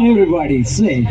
on, everybody, sing.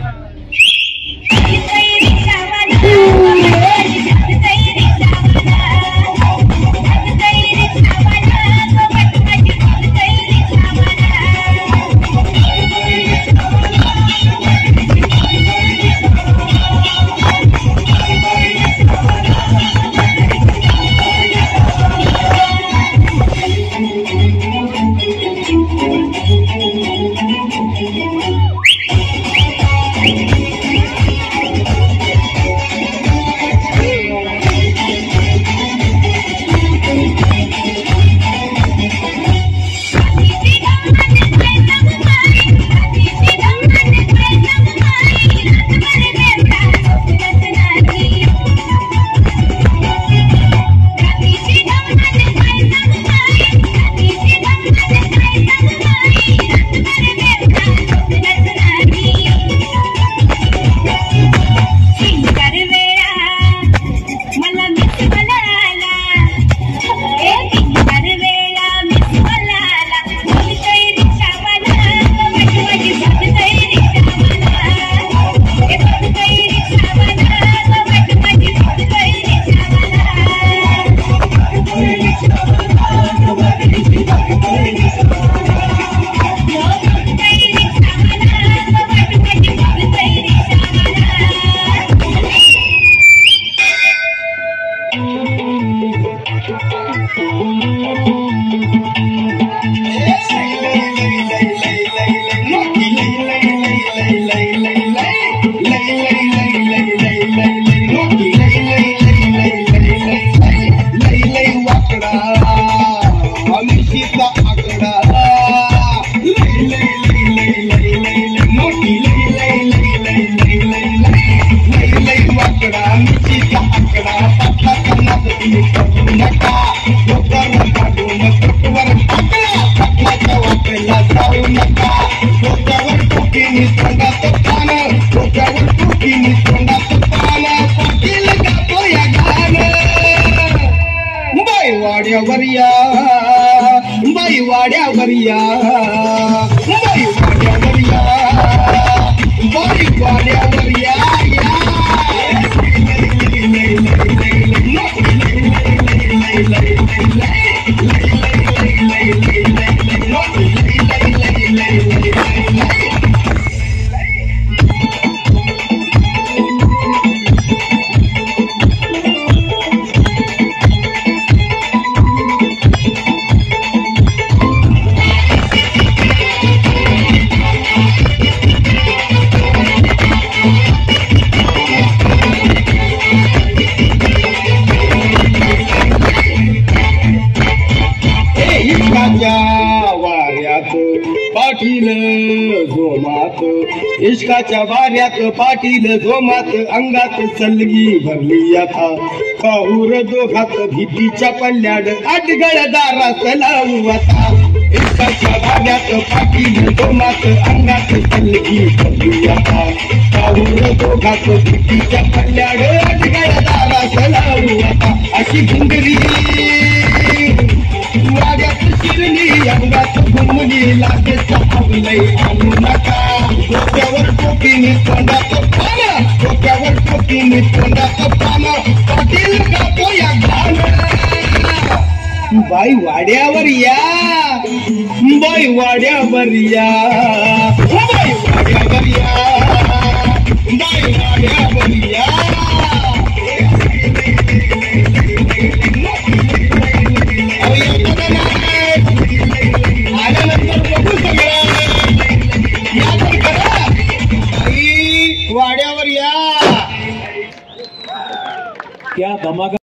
इश्काच्या वाऱ्यात Patil जोमात अंगात सलगी भरली आता काहूर दोघात भीतीच्या पल्ल्याड अडगळदारात लावू आता इश्काच्या वाऱ्यात पाटील जोमात अंगात सलगी भरली आता काहूर दोघात भीतीच्या पल्ल्याड अडगळदारात लावू आता अशी गुंगरी वाड्यात शिरली अंगात घुमली लागे सावलई आणू नका डोक्यावर टोपीने तोंडाचं पानं डोक्यावर टोपीने तोंडाचं पानं पाटील गातो या गाणं बाई वाड्यावर या बाई वाड्यावर या बाई वाड्यावर या बाई वाड्यावर या वाड्यावर या क्या धमाका।